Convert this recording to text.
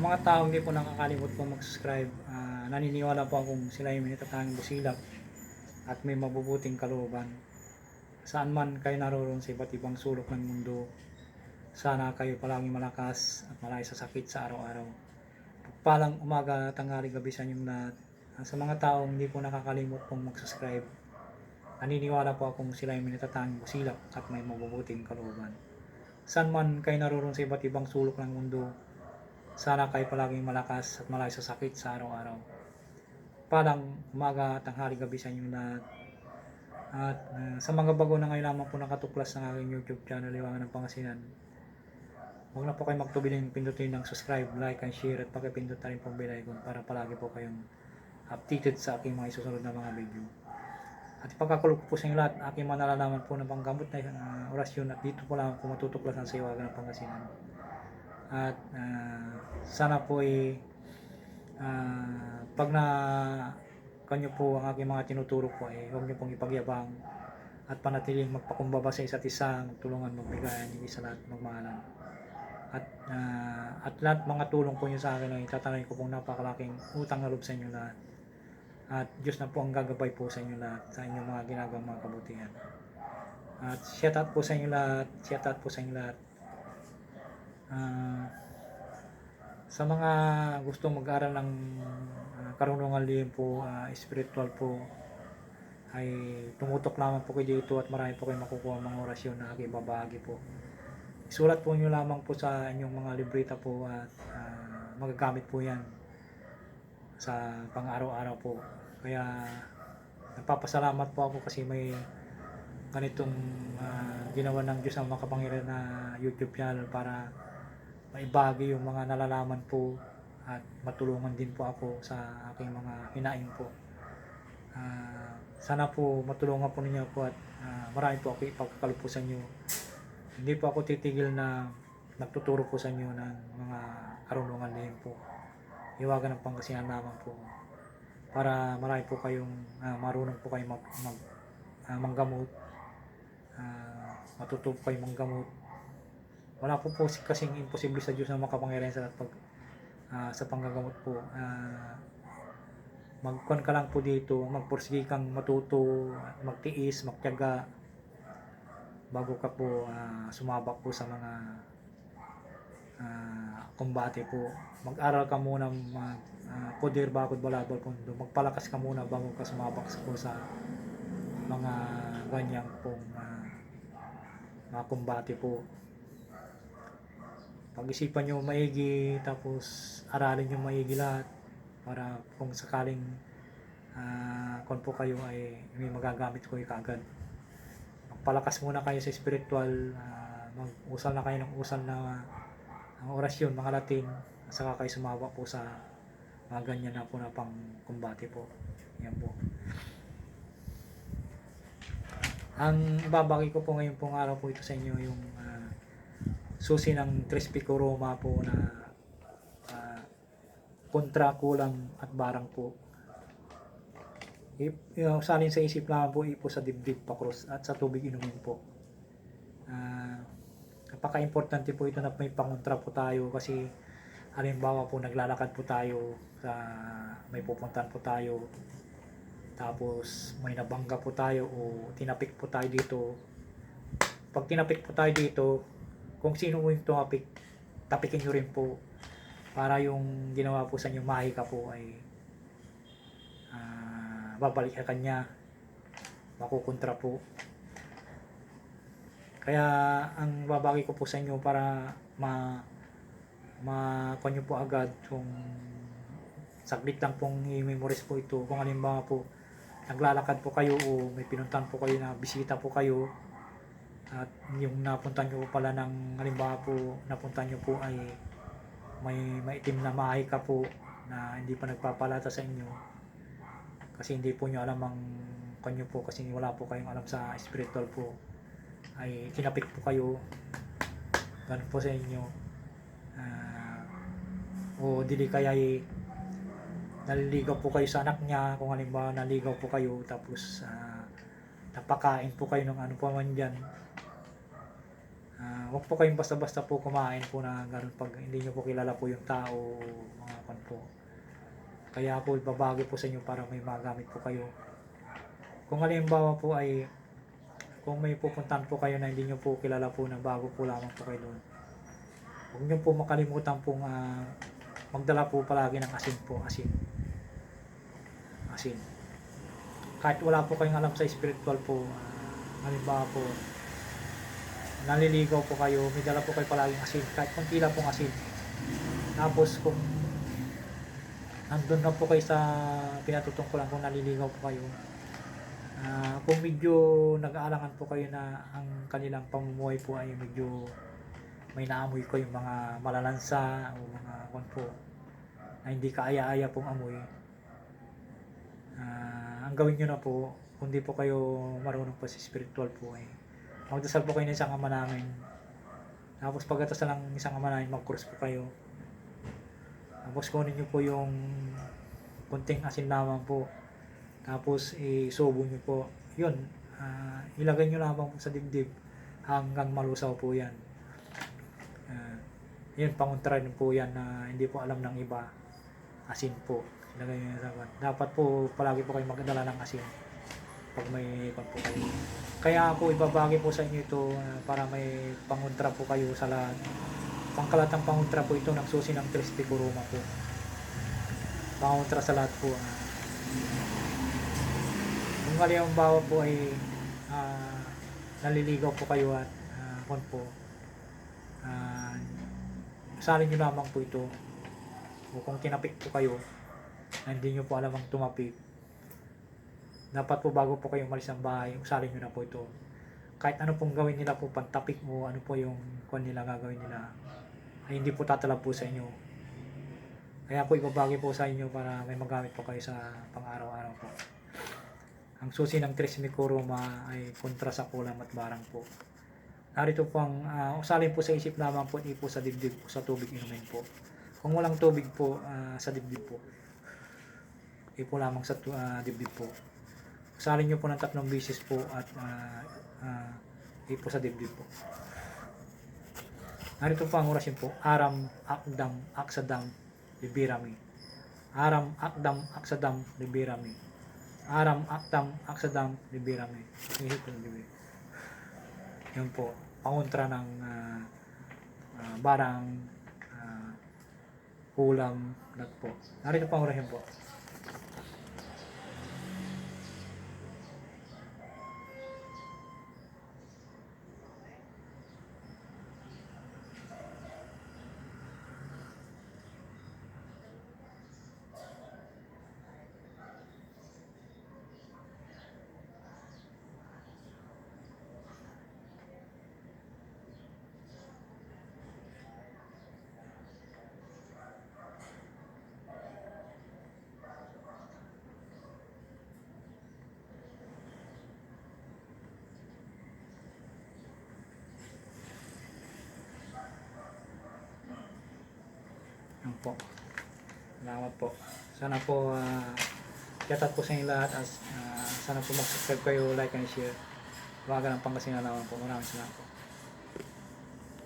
Sa mga taong hindi po nakakalimot po mag-subscribe, naniniwala po akong sila yung may natatanging busilak at may mabubuting kalooban. Saan man kayo naroon sa iba't ibang sulok ng mundo, sana kayo palaging malakas at malayo sa sakit sa araw-araw. Pagpalang umaga, tanghali, gabi sa inyong lahat. Sa mga taong hindi po nakakalimot pong mag-subscribe, naniniwala po akong sila yung may natatanging busilak at may mabubuting kalooban. Saan man kayo naroon sa iba't ibang sulok ng mundo, sana kayo palaging malakas at malayo sa sakit sa araw-araw. Palang umaga, tanghali, gabi sa inyong lahat. At sa mga bago na ngayon lamang po nakatuklas ng aking YouTube channel, Liwangan ng Pangasinan, huwag na po kayo magtubiling pindutin ng subscribe, like, and share at pakipindot na rin po bell icon para palagi po kayong updated sa aking mga isusunod na mga video. At ipagkakulog po sa inyo lahat, aking mga nalalaman po ng panggamot na orasyon at dito po lang po matutuklasan sa Liwangan ng Pangasinan. At sana po pag na kanyo po ang aking mga tinuturo po huwag nyo pong ipagyabang at panatiling magpakumbaba sa isa't isa, magtulungan, magbigayan, hindi sa lahat magmahalan. At lahat mga tulong po nyo sa akin ay tatanungin ko pong napakalaking utang na loob sa inyo lahat. At Diyos na po ang gagabay po sa inyo lahat sa inyong mga ginagawang mga kabutihan. At shout out po sa inyo lahat, shout out po sa inyo lahat. Sa mga gustong mag-aral ng karunungan lihim po, spiritual po, ay tumutok lamang po kayo dito at marami po kayo makukuha mga orasyon na aking babahagi po. Isulat po nyo lamang po sa inyong mga libreta po at magagamit po yan sa pang-araw-araw po. Kaya nagpapasalamat po ako kasi may ganitong ginawa ng Diyos ang makapangyarihan na YouTube channel para maibagi yung mga nalalaman po at matulungan din po ako sa aking mga hinaing po. Sana po matulungan po ninyo po at marami po ako ipagkakaloob po sa inyo. Hindi po ako titigil na nagtuturo po sa inyo ng mga karunungan din po. Liwangan ng Pangasinan lamang po para marami po kayong marunong po kayo manggamot, matuto po kayo manggamot. Wala po kasing imposible sa Diyos na makapangyarihan sa panggagamot po. Magkuhan ka lang po dito, magpursige kang matuto, magtiis, magtiyaga bago ka po sumabak po sa mga kumbate po. Mag-aral ka muna poder bakod balabal pundo. Magpalakas ka muna bago ka sumabak po sa mga ganyang pong mga kumbate po. Pag-isipan nyo maigi, tapos aralin nyo maigi lahat para kung sakaling kung po kayo ay may magagamit ko kaagad. Magpalakas muna kayo sa spiritual, mag-usal na kayo ng usal na orasyon, mga Latin, at saka kayo sumabak po sa mga ganyan na po na pang kumbate po. Yan po. Ang ibabagi ko po ngayon pong araw po ito sa inyo yung susi ng Tres Pico Roma po na kontra, kulang at barang po. Salin sa isip lang po, ipo sa dibdib, pakros at sa tubig inumin po. Napaka-importante po ito na may pangontra po tayo kasi halimbawa po naglalakad po tayo may pupuntahan po tayo, tapos may nabangga po tayo o tinapik po tayo dito. Pag tinapik po tayo dito, kung sino mo yung tumapik, tapikin nyo rin po para yung ginawa po sa inyo mahika po ay babalik sa kanya, makukontra po. Kaya ang babagi ko po sa inyo para ma-konyo po agad kung saglit lang pong i-memorize po ito. Kung halimbawa po naglalakad po kayo o may pinuntahan po kayo na bisita po kayo at yung napunta nyo po pala ng halimbawa po napunta nyo po ay may maitim na mahika po na hindi pa nagpapalata sa inyo kasi hindi po nyo alam ang kanyo po kasi wala po kayong alam sa spiritual po, ay tinapik po kayo ganun po sa inyo, o dili kaya naliligaw po kayo sa anak niya. Kung halimbawa naligaw po kayo tapos napakain po kayo ng ano pa man dyan, Huwag po kayong basta-basta po kumain po na ganun pag hindi nyo po kilala po yung tao, mga kan po. Kaya po ibabagi po sa inyo para may magamit po kayo. Kung halimbawa po ay kung may pupuntahan po kayo na hindi nyo po kilala po na bago po lamang po kayo doon, huwag nyo po makalimutan pong magdala po palagi ng asin po, asin. Kahit wala po kayong alam sa spiritual po, halimbawa po naliligaw po kayo, may dala po kayo palaging asin, kahit konti lang pong asin. Tapos kung nandun na po kayo sa pinatutungkulan, kung naliligaw po kayo, kung medyo nag-aalangan po kayo na ang kanilang pamumuhay po ay medyo may naamoy ko yung mga malalansa o mga po na hindi kaaya-aya pong amoy, ang gawin nyo na po, kung di po kayo marunong po sa spiritual po ay magdasal po kayo ng isang ama namin. Tapos pagkatapos ng isang ama namin, mag-cross po kayo. Tapos kunin nyo po yung kunting asin lamang po. Tapos isubo nyo po. Yun, ilagay nyo lamang po sa dibdib hanggang malusaw po yan. Yun, pangontra din po yan na hindi po alam ng iba. Asin po. Ilagay nyo sa dapat. Dapat po palagi po kayo magdala ng asin pag may pag po kayo. Kaya po ibabagi po sa inyo ito para may pangontra po kayo sa lahat. Pangkalatang pangontra po ito ng susi ng Tres de Coroma po. Pangontra sa lahat po. Kung halimbawa po ay naliligaw po kayo at usalin nyo lamang po ito. O kung tinapik po kayo na hindi nyo po alam ang tumapik, dapat po bago po kayo umalis ng bahay, usalin nyo na po ito. Kahit ano pong gawin nila po, pantapik mo, ano po yung kung nila gagawin nila, ay hindi po tatalab po sa inyo. Kaya po ibabagi po sa inyo para may magamit po kayo sa pang-araw-araw po. Ang susi ng Tres de Coroma ay kontra sa kulam at barang po. Narito po ang usalin po sa isip lamang po, hindi po sa dibdib po, sa tubig inumin po. Kung walang tubig po sa dibdib po, ipo lamang sa dibdib po. Usalin nyo po ng 3 beses po at ipo sa dibdib po. Narito po ang orasyon po. Aram, akdam, aksadam, libirami. Aram, akdam, aksadam, libirami. Aram, akdam, aksadam, libirami. Yun po. Pangontra ng barang, kulam, po. Narito po ang orasyon po. Yan po. Salamat po. Sana po yatat po sa inyo lahat. Sana po mag-subscribe kayo, like and share. Huwag ng Pangasinan naman po. Maraming salamat po.